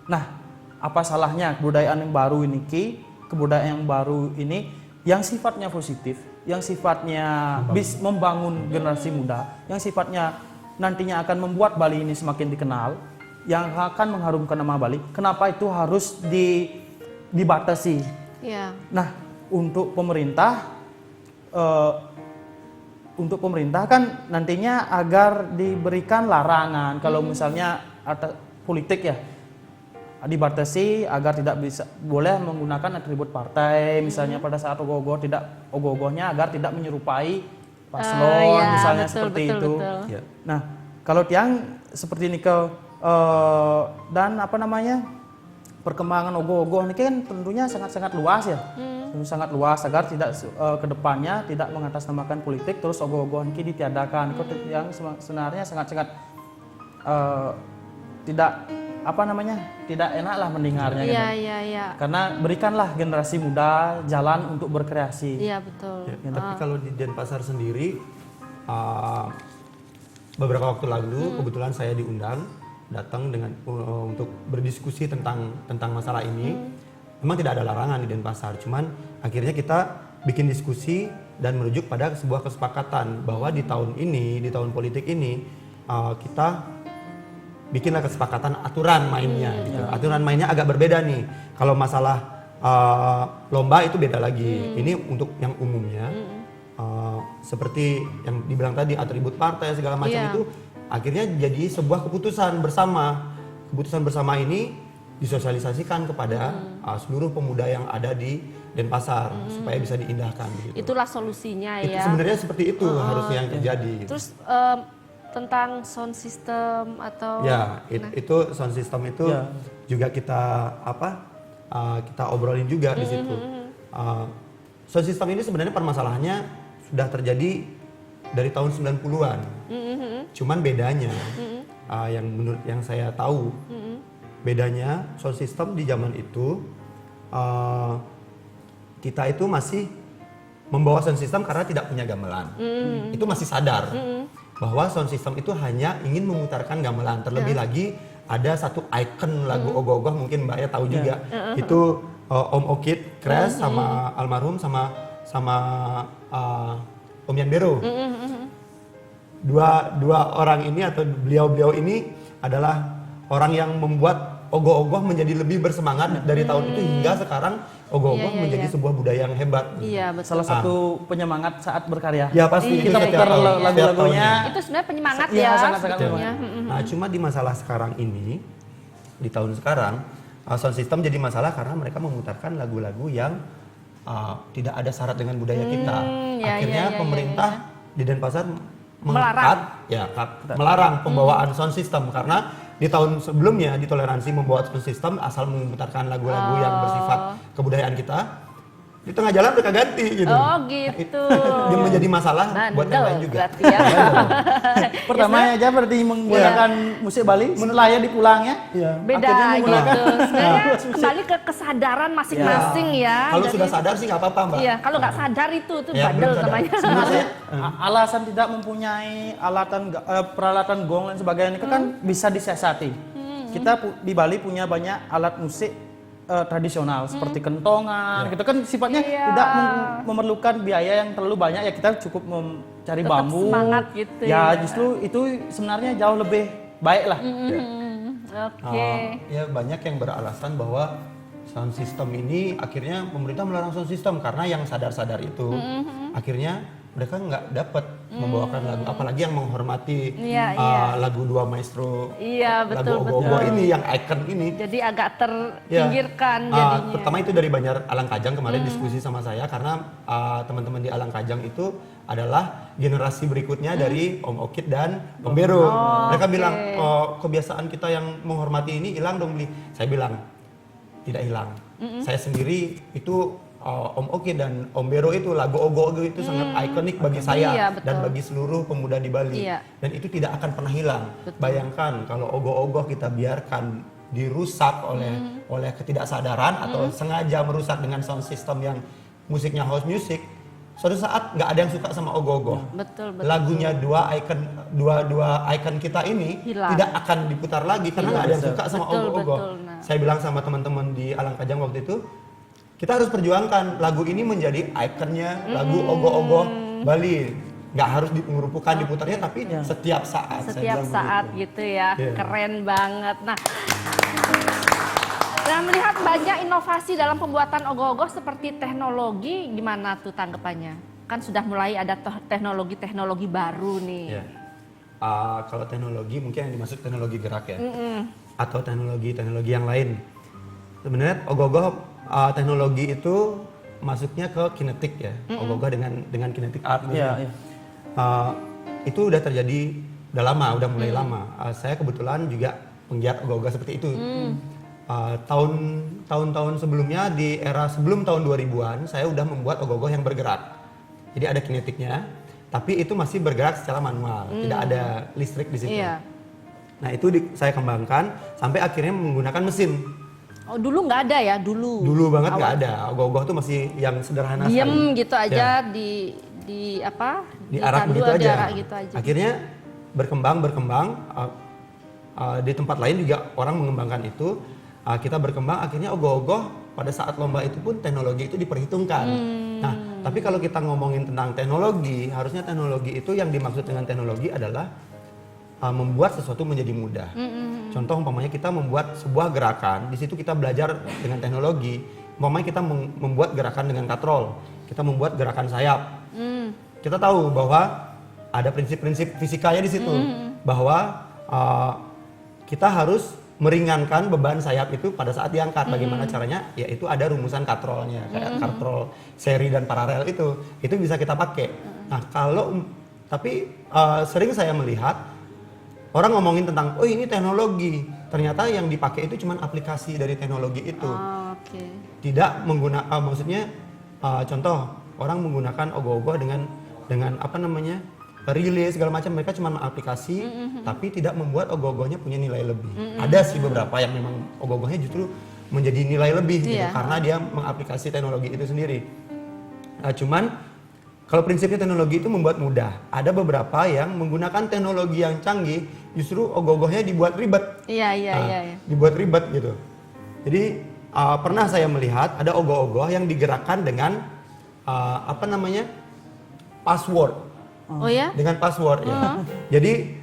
Nah, apa salahnya kebudayaan yang baru ini yang sifatnya positif, yang sifatnya membangun generasi muda, yang sifatnya nantinya akan membuat Bali ini semakin dikenal, yang akan mengharumkan nama Bali. Kenapa itu harus dibatasi? Iya. Nah, untuk pemerintah kan nantinya agar diberikan larangan kalau misalnya politik ya dibatasi agar tidak bisa boleh menggunakan atribut partai, misalnya pada saat ogoh-ogohnya agar tidak menyerupai paslon misalnya seperti itu. Ya. Nah, kalau tiang seperti ini dan perkembangan ogoh-ogoh ini kan tentunya sangat-sangat luas ya. Sangat luas agar tidak kedepannya tidak mengatasnamakan politik terus ogoh-ogoh ini ditiadakan. Itu yang sebenarnya sangat-sangat tidak enak lah mendengarnya. Iya. Karena berikanlah generasi muda jalan untuk berkreasi. Iya, betul. Ya, tapi kalau di Denpasar sendiri beberapa waktu lalu kebetulan saya diundang datang untuk berdiskusi tentang masalah ini. Memang tidak ada larangan di Denpasar, cuman akhirnya kita bikin diskusi dan merujuk pada sebuah kesepakatan bahwa di tahun politik ini kita bikinlah kesepakatan aturan mainnya gitu. Aturan mainnya agak berbeda nih. Kalau masalah lomba itu beda lagi. Ini untuk yang umumnya seperti yang dibilang tadi atribut partai segala macam itu akhirnya jadi sebuah keputusan bersama. Keputusan bersama ini disosialisasikan kepada seluruh pemuda yang ada di Denpasar supaya bisa diindahkan gitu. Itulah solusinya ya. Sebenarnya seperti itu harusnya yang terjadi. Gitu. Terus tentang sound system atau itu sound system itu juga kita kita obrolin juga di situ. Sound system ini sebenarnya permasalahannya sudah terjadi dari tahun 90-an. Cuman bedanya yang saya tahu bedanya sound system di zaman itu kita itu masih membawa sound system karena tidak punya gamelan. Itu masih sadar bahwa sound system itu hanya ingin memutarkan gamelan. Terlebih lagi ada satu icon lagu ogoh-ogoh, mungkin Mbak ya tahu juga. Itu Om Okit, Crash sama almarhum sama Om Yan Bero. Dua orang ini atau beliau ini adalah orang yang membuat ogoh-ogoh menjadi lebih bersemangat dari tahun itu hingga sekarang ogoh-ogoh menjadi sebuah budaya yang hebat. Iya, betul. Salah satu penyemangat saat berkarya. Ya pasti Kita putar lagu-lagunya. Itu sebenarnya penyemangat Iya, ya. sangat-sangat sebetulnya. Nah, cuma di masalah sekarang ini, di tahun sekarang, sound system jadi masalah karena mereka memutarkan lagu-lagu yang tidak ada syarat dengan budaya kita. Akhirnya pemerintah di Denpasar melarang pembawaan sound system karena di tahun sebelumnya ditoleransi membawa sound system asal memutarkan lagu-lagu yang bersifat kebudayaan kita. Di tengah jalan mereka ganti gitu. Oh gitu. Dia menjadi masalah buat yang lain juga. Berarti ya. Pertamanya aja berarti menggunakan musik Bali, setelah ya dipulangnya. Beda Akhirnya gitu. Sebenarnya kembali ke kesadaran masing-masing ya. Kalau Jadi- sudah sadar sih nggak apa-apa, Mbak. Iya, kalau nggak sadar itu Ya, bandel belum sadar. namanya. Sebenarnya Alasan tidak mempunyai peralatan gong dan sebagainya itu kan bisa disiasati. Kita di Bali punya banyak alat musik tradisional seperti kentongan, gitu kan sifatnya Iya. tidak memerlukan biaya yang terlalu banyak, ya kita cukup mencari Tetap bambu. semangat gitu ya. ya. Justru itu sebenarnya jauh lebih baik lah. Oke. Ya banyak yang beralasan bahwa sound system ini akhirnya pemerintah melarang sound system karena yang sadar-sadar itu akhirnya mereka nggak dapat membawakan lagu, apalagi yang menghormati Iya, lagu Dua Maestro, Iya, lagu betul ogoh-ogoh betul. ini yang icon ini. Jadi agak Ya. terpinggirkan jadinya. Pertama itu dari Banjar Alang Kajang kemarin diskusi sama saya karena teman-teman di Alang Kajang itu adalah generasi berikutnya dari Om Okit dan Om Bero. Mereka bilang kebiasaan kita yang menghormati ini hilang dong, Bli. Saya bilang tidak hilang. Saya sendiri itu Om Okit dan Om Bero itu lagu ogoh-ogoh itu sangat ikonik bagi saya Iya, betul. dan bagi seluruh pemuda di Bali. Iya. Dan itu tidak akan pernah hilang. Bayangkan kalau ogoh-ogoh kita biarkan dirusak oleh ketidaksadaran atau sengaja merusak dengan sound system yang musiknya house music, suatu saat nggak ada yang suka sama ogoh-ogoh. Betul, betul. Lagunya dua icon kita ini Hilang. tidak akan diputar lagi karena nggak ada yang suka sama Betul, ogoh-ogoh. betul, nah. Saya bilang sama teman-teman di Alang Kajang waktu itu, kita harus perjuangkan lagu ini menjadi ikonnya lagu ogoh-ogoh Bali. Nggak harus merupakan diputarnya, tapi setiap saat. saya Setiap bilang saat begitu. gitu ya. Iya. Keren banget. Nah, dan melihat banyak inovasi dalam pembuatan ogoh-ogoh seperti teknologi, gimana tuh tanggapannya? Kan sudah mulai ada teknologi-teknologi baru nih. Iya. Kalau teknologi mungkin yang dimaksud teknologi gerak ya, atau teknologi yang lain. Sebenarnya ogoh-ogoh teknologi itu masuknya ke kinetik ya, ogoh-ogoh dengan kinetik art. Iya, iya. Itu udah terjadi udah lama, udah mulai lama. Saya kebetulan juga penggiat ogoh-ogoh seperti itu. Tahun-tahun sebelumnya di era sebelum tahun 2000-an saya udah membuat ogoh-ogoh yang bergerak. Jadi ada kinetiknya, tapi itu masih bergerak secara manual, tidak ada listrik di situ. Iya. Nah itu saya kembangkan sampai akhirnya menggunakan mesin. Oh dulu nggak ada ya dulu. Dulu banget nggak ada, ogoh-ogoh tuh masih yang sederhana Diem sekali. gitu aja di apa? Diarak ditandu, begitu aja. diarak gitu aja. Akhirnya berkembang di tempat lain juga orang mengembangkan itu. Kita berkembang akhirnya ogoh-ogoh pada saat lomba itu pun teknologi itu diperhitungkan. Nah, tapi kalau kita ngomongin tentang teknologi, harusnya teknologi itu yang dimaksud dengan teknologi adalah membuat sesuatu menjadi mudah. Contoh umpamanya kita membuat sebuah gerakan, di situ kita belajar dengan teknologi. Umpamanya kita membuat gerakan dengan katrol, kita membuat gerakan sayap. Kita tahu bahwa ada prinsip-prinsip fisikanya di situ, bahwa kita harus meringankan beban sayap itu pada saat diangkat. Bagaimana caranya? Yaitu ada rumusan katrolnya, kayak katrol seri dan paralel itu bisa kita pakai. Nah tapi sering saya melihat orang ngomongin tentang, oh ini teknologi, ternyata yang dipakai itu cuma aplikasi dari teknologi itu. Oke. Tidak menggunakan, maksudnya contoh orang menggunakan ogoh-ogoh dengan dengan apa namanya rilis segala macam, mereka cuma mengaplikasi tapi tidak membuat ogoh-ogohnya punya nilai lebih. Ada sih beberapa yang memang ogoh-ogohnya justru menjadi nilai lebih gitu Iya. karena dia mengaplikasi teknologi itu sendiri. Nah, cuman kalau prinsipnya teknologi itu membuat mudah. Ada beberapa yang menggunakan teknologi yang canggih justru ogoh-ogohnya dibuat ribet. Iya, iya, Nah, iya. dibuat ribet gitu. Jadi pernah saya melihat ada ogoh-ogoh yang digerakkan dengan apa namanya password. Oh ya? Dengan password ya. Jadi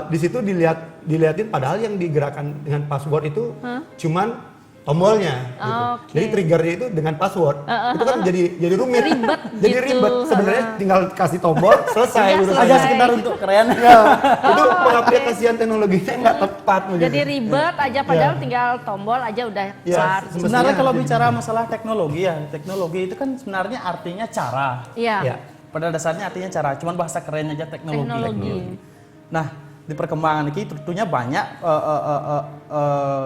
di situ dilihatin padahal yang digerakkan dengan password itu cuman tombolnya. Gitu. Oke. Jadi triggernya itu dengan password. Itu kan jadi rumit. Ribet Jadi gitu. ribet. Sebenarnya tinggal kasih tombol selesai Iya, urusannya. Aja sekedar untuk keren. Ya, itu pengaplikasian teknologinya nggak tepat. Jadi ribet aja padahal tinggal tombol aja udah Ya, kelar. semestinya Sebenarnya kalau jadi bicara masalah teknologi ya, teknologi itu kan sebenarnya artinya cara. Iya. Ya. Pada dasarnya artinya cara, cuman bahasa keren aja teknologi. Teknologi. Nah, di perkembangan ini tentunya banyak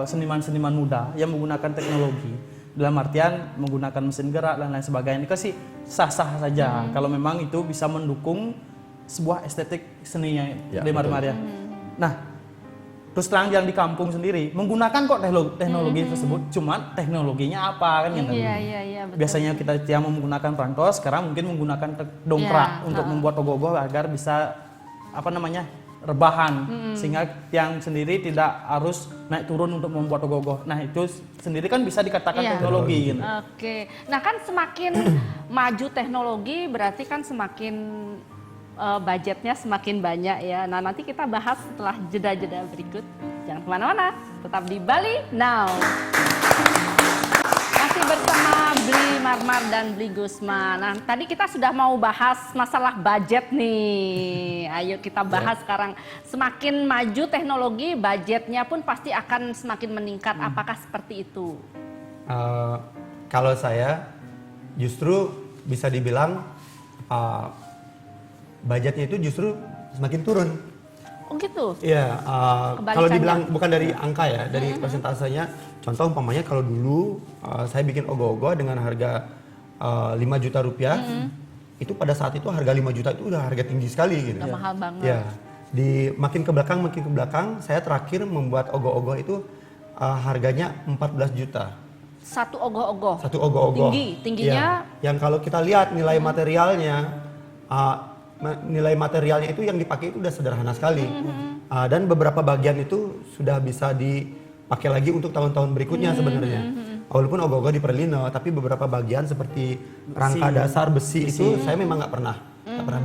seniman-seniman muda yang menggunakan teknologi dalam artian menggunakan mesin gerak dan lain sebagainya. Ini kan sih sah-sah saja kalau memang itu bisa mendukung sebuah estetik seni yang Ya, di Maria. Nah, terus terang yang di kampung sendiri menggunakan kok teknologi tersebut, cuman teknologinya apa kan yang Iya, iya, iya, betul. biasanya kita yang menggunakan perangkos, sekarang mungkin menggunakan dongkrak Ya, untuk membuat ogoh-ogoh agar bisa apa namanya rebahan, sehingga tiang sendiri tidak harus naik turun untuk membuat ogoh-ogoh. Nah itu sendiri kan bisa dikatakan Iya. teknologi gitu. Oke. Nah kan semakin maju teknologi berarti kan semakin budgetnya semakin banyak ya. Nah nanti kita bahas setelah jeda-jeda berikut. Jangan kemana-mana, tetap di Bali Now. Masih bersama Bli Marmar dan Bli Gusman. Nah tadi kita sudah mau bahas masalah budget nih. Ayo kita bahas sekarang. Semakin maju teknologi, budgetnya pun pasti akan semakin meningkat. Apakah seperti itu? Kalau saya justru bisa dibilang budgetnya itu justru semakin turun. Oh gitu? Iya, Kebalikannya. kalau dibilang bukan dari angka ya, dari persentasenya. Contoh umpamanya kalau dulu saya bikin ogoh-ogoh dengan harga 5 juta rupiah, itu pada saat itu harga 5 juta itu udah harga tinggi sekali gitu. Udah mahal banget. Ya, makin ke belakang, saya terakhir membuat ogoh-ogoh itu harganya 14 juta. Satu ogoh-ogoh. Satu ogoh-ogoh. Tingginya? Iya. Yang kalau kita lihat nilai materialnya itu yang dipakai itu udah sederhana sekali. Dan beberapa bagian itu sudah bisa dipakai lagi untuk tahun-tahun berikutnya sebenarnya. Walaupun ogoh-ogoh di Perlino, tapi beberapa bagian seperti rangka dasar besi itu saya memang nggak pernah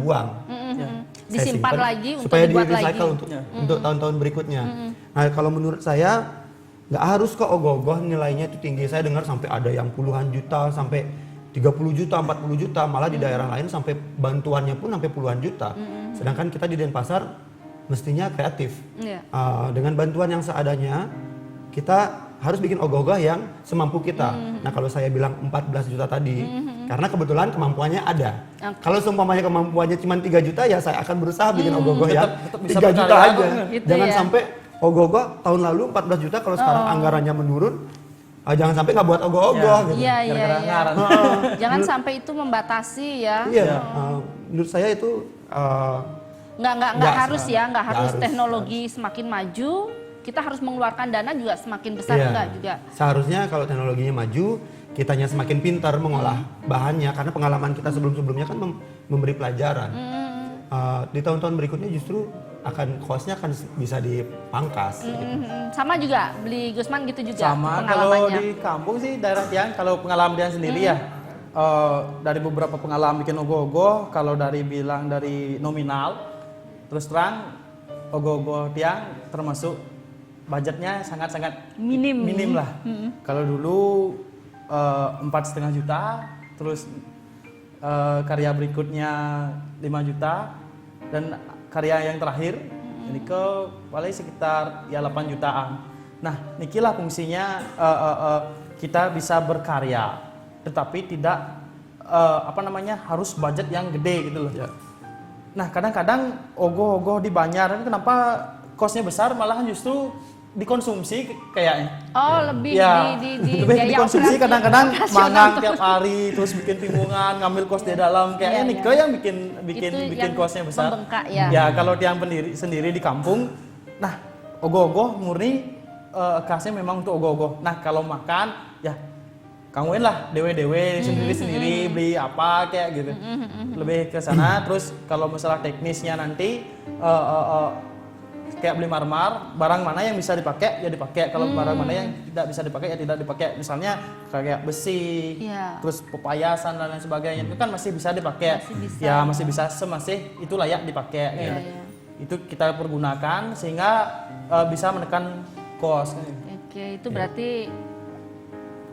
buang. Saya Disimpan simpan lagi untuk supaya dibuat di-recycle lagi. untuk tahun-tahun berikutnya. Nah kalau menurut saya nggak harus kok ogoh-ogoh nilainya itu tinggi. Saya dengar sampai ada yang puluhan juta, sampai 30 juta, 40 juta, malah di daerah lain sampai bantuannya pun sampai puluhan juta. Sedangkan kita di Denpasar mestinya kreatif. Iya. Dengan bantuan yang seadanya, kita harus bikin ogoh-ogoh yang semampu kita. Nah kalau saya bilang 14 juta tadi, karena kebetulan kemampuannya ada. Oke. Kalau seumpamanya kemampuannya cuma 3 juta, ya saya akan berusaha bikin ogoh-ogoh yang tetap bisa 3 juta berkarya, aja. gitu Jangan ya. sampai ogoh-ogoh tahun lalu 14 juta, kalau sekarang anggarannya menurun, jangan sampai nggak buat ogoh-ogoh gitu. Iya, iya, Gara-gara iya. ngaran. Jangan sampai itu membatasi ya. Iya, menurut saya itu Nggak Nggak, harus ya, nggak nggak harus harus, teknologi semakin maju, kita harus mengeluarkan dana juga semakin besar iya. enggak juga. Seharusnya kalau teknologinya maju, kitanya semakin pintar mengolah bahannya, karena pengalaman kita sebelum-sebelumnya kan memberi pelajaran. Di tahun-tahun berikutnya justru cost-nya akan bisa dipangkas. Gitu. Sama juga beli Gusman gitu juga Sama kalau pengalamannya. di kampung sih daerah Tiang, kalau pengalaman Tiang sendiri ya dari beberapa pengalaman bikin ogoh-ogoh, kalau dari nominal, terus terang ogoh-ogoh Tiang termasuk budgetnya sangat-sangat minim lah. Kalau dulu 4,5 juta, terus karya berikutnya 5 juta, dan karya yang terakhir ini ke paling sekitar ya 8 jutaan. Nah, nikilah fungsinya kita bisa berkarya, tetapi tidak harus budget yang gede gitu loh. Ya. Nah, kadang-kadang ogoh-ogoh di Banjar ini kenapa kosnya besar, malahan justru dikonsumsi kayaknya. Oh, lebih Ya, di lebih biaya dikonsumsi operasi- kadang-kadang operasional mangang tuh. tiap hari terus bikin timbungan, ngambil kos di dalam kayaknya Iya, Nike iya. yang bikin Itu yang kosnya besar. membengkak, ya. Ya, kalau tiang sendiri di kampung, nah ogoh-ogoh murni kasnya memang untuk ogoh-ogoh. Nah, kalau makan ya kamuin lah dewe-dewe sendiri-sendiri beli apa kayak gitu. Lebih ke sana. Terus kalau masalah teknisnya nanti kayak beli marmar, barang mana yang bisa dipakai ya dipakai, kalau barang mana yang tidak bisa dipakai ya tidak dipakai. Misalnya kayak besi, Iya. terus pepayasan dan lain sebagainya itu kan masih bisa dipakai. Masih bisa. Ya masih bisa semasih itu layak dipakai. Iya, gitu. iya. Itu kita pergunakan sehingga bisa menekan kos. Oke, itu berarti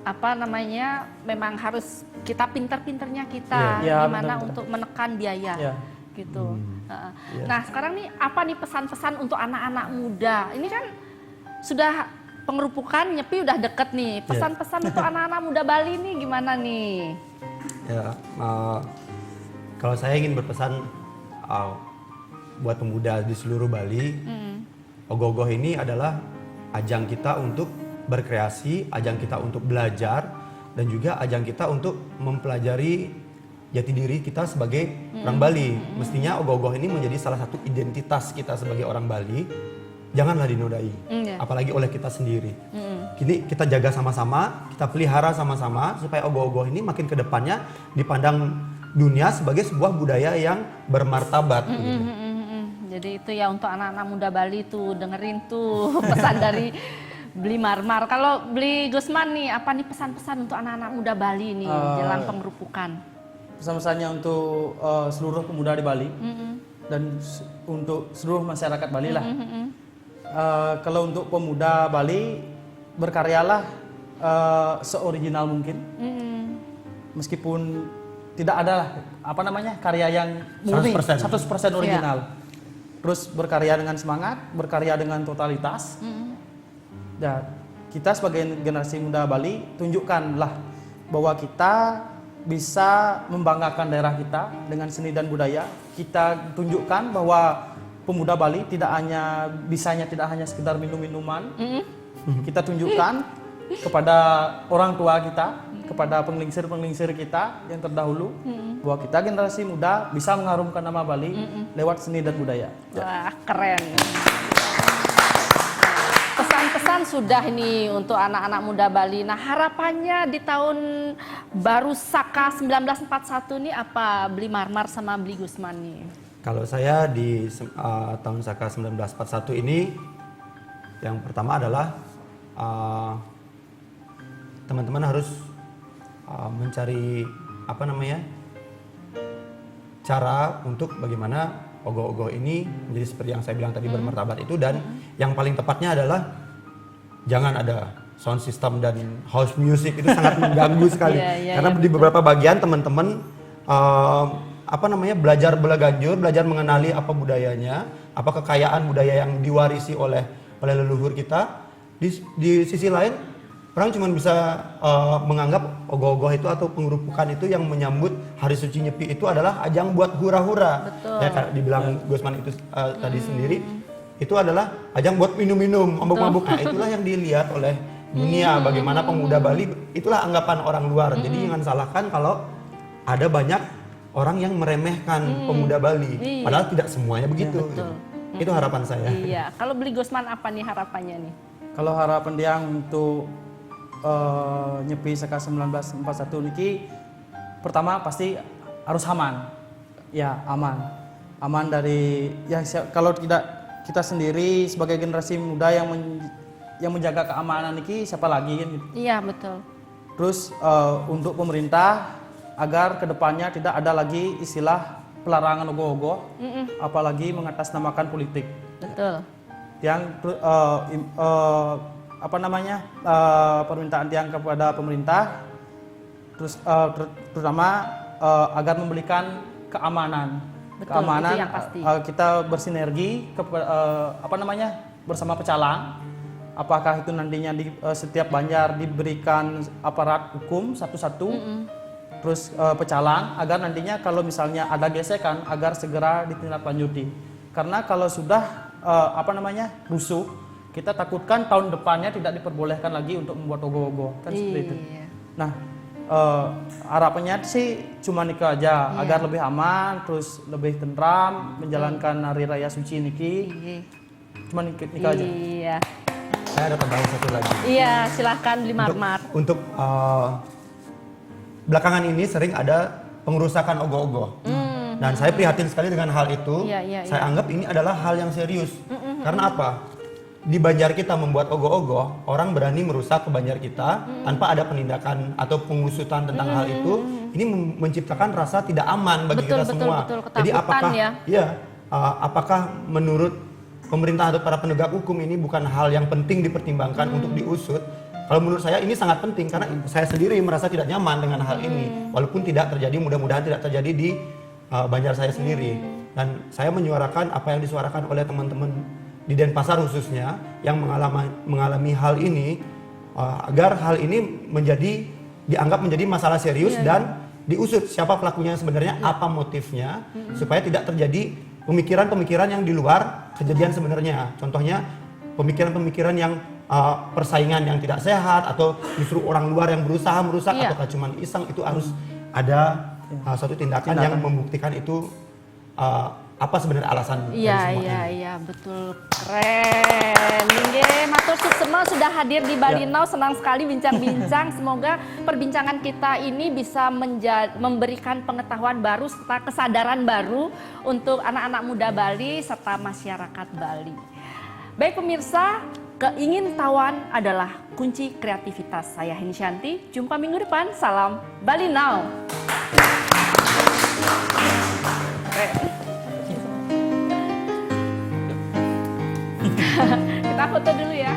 apa namanya? Memang harus kita pinter-pinternya kita Iya, gimana benar-benar. untuk menekan biaya. Iya. Gitu. Nah, sekarang nih apa nih pesan-pesan untuk anak-anak muda? Ini kan sudah pengerupukan Nyepi udah deket nih. Pesan-pesan untuk anak-anak muda Bali nih gimana nih? Ya, kalau saya ingin berpesan buat pemuda di seluruh Bali, ogoh-ogoh ini adalah ajang kita untuk berkreasi, ajang kita untuk belajar, dan juga ajang kita untuk mempelajari jati diri kita sebagai orang Bali. Mestinya ogoh-ogoh ini menjadi salah satu identitas kita sebagai orang Bali. Janganlah dinodai, apalagi oleh kita sendiri. Kini kita jaga sama-sama, kita pelihara sama-sama supaya ogoh-ogoh ini makin ke depannya dipandang dunia sebagai sebuah budaya yang bermartabat. Gitu. Jadi itu ya untuk anak-anak muda Bali tuh dengerin tuh pesan dari Beli Marmar. Kalau Beli Gusman nih, apa nih pesan-pesan untuk anak-anak muda Bali nih jelang pengerupukan? Pesan-pesannya untuk seluruh pemuda di Bali dan untuk seluruh masyarakat Bali lah. Kalau untuk pemuda Bali, berkaryalah seoriginal mungkin. Meskipun tidak ada lah, apa namanya, karya yang murni 100% original. Terus berkarya dengan semangat, berkarya dengan totalitas. Ya, kita sebagai generasi muda Bali tunjukkanlah bahwa kita bisa membanggakan daerah kita dengan seni dan budaya. Kita tunjukkan bahwa pemuda Bali tidak hanya sekedar minum-minuman. Kita tunjukkan kepada orang tua kita, kepada penglingsir-penglingsir kita yang terdahulu, bahwa kita generasi muda bisa mengharumkan nama Bali lewat seni dan budaya. Wah, keren. Pesan-pesan sudah ini untuk anak-anak muda Bali. Nah, harapannya di tahun baru Saka 1941 ini apa Beli Marmar sama Beli Gusman nih? Kalau saya di tahun Saka 1941 ini, yang pertama adalah teman-teman harus mencari apa namanya cara untuk bagaimana ogoh-ogoh ini menjadi seperti yang saya bilang tadi bermartabat itu, dan yang paling tepatnya adalah jangan ada sound system dan house music, itu sangat mengganggu sekali. Karena di beberapa bagian teman-teman apa namanya belajar belaganjur, belajar mengenali apa budayanya, apa kekayaan budaya yang diwarisi oleh leluhur kita. Di sisi lain orang cuma bisa menganggap ogoh-ogoh itu atau pengerupukan itu yang menyambut Hari Suci Nyepi itu adalah ajang buat hura-hura. Ya kayak dibilang Gusman itu tadi sendiri, itu adalah ajang buat minum-minum, mabuk-mabuk. Nah, itulah yang dilihat oleh dunia, bagaimana pemuda Bali, itulah anggapan orang luar. Jadi jangan salahkan kalau ada banyak orang yang meremehkan pemuda Bali. Padahal tidak semuanya begitu. Itu harapan saya. Iya, kalau Beli Gusman apa nih harapannya nih? Kalau harapan dia untuk Nyepi Saka 1941 niki, pertama pasti harus aman. Ya, aman dari ya kalau tidak kita sendiri sebagai generasi muda yang menjaga keamanan niki, siapa lagi kan gitu. Iya, betul. Terus untuk pemerintah agar kedepannya tidak ada lagi istilah pelarangan ogoh-ogoh, apalagi mengatasnamakan politik. Betul. Yang apa namanya permintaan tiang kepada pemerintah, terus terutama agar memberikan keamanan. Betul, itu yang pasti. Kita bersinergi apa namanya bersama pecalang. Apakah itu nantinya di setiap banjar diberikan aparat hukum satu-satu, terus pecalang, agar nantinya kalau misalnya ada gesekan agar segera ditindaklanjuti. Karena kalau sudah apa namanya rusuh, kita takutkan tahun depannya tidak diperbolehkan lagi untuk membuat ogoh-ogoh kan seperti itu. Iya. Nah, harapannya sih cuma nikah aja Iya. agar lebih aman, terus lebih tentram menjalankan hari raya suci niki. Iya. Cuma nikah aja. Iya. Saya ada tambahan satu lagi. Iya, silahkan beli marmar. Untuk belakangan ini sering ada pengerusakan ogoh-ogoh. Dan saya prihatin sekali dengan hal itu. Iya, iya, Saya anggap ini adalah hal yang serius. Karena apa? Di Banjar kita membuat ogoh-ogoh, orang berani merusak ke Banjar kita tanpa ada penindakan atau pengusutan tentang hal itu. Ini menciptakan rasa tidak aman bagi Betul, kita betul, semua. betul. Jadi Ketakutan apakah ya. apakah menurut pemerintah atau para penegak hukum ini bukan hal yang penting dipertimbangkan untuk diusut? Kalau menurut saya ini sangat penting karena saya sendiri merasa tidak nyaman dengan hal ini. Walaupun tidak terjadi, mudah-mudahan tidak terjadi di Banjar saya sendiri. Dan saya menyuarakan apa yang disuarakan oleh teman-teman di Denpasar khususnya yang mengalami hal ini agar hal ini dianggap menjadi masalah serius dan diusut siapa pelakunya sebenarnya, apa motifnya supaya tidak terjadi pemikiran-pemikiran yang di luar kejadian sebenarnya. Contohnya pemikiran-pemikiran yang persaingan yang tidak sehat atau justru orang luar yang berusaha merusak ataukah cuma iseng, itu harus ada suatu tindakan yang membuktikan itu apa sebenarnya alasan dari semua ini. Iya, betul. Keren. Nggih, matur semua sudah hadir di Bali Now. Senang sekali bincang-bincang. Semoga perbincangan kita ini bisa memberikan pengetahuan baru serta kesadaran baru untuk anak-anak muda Bali serta masyarakat Bali. Baik pemirsa, keingintahuan adalah kunci kreativitas. Saya Heni Shanti, jumpa minggu depan. Salam Bali Now. Kita foto dulu ya.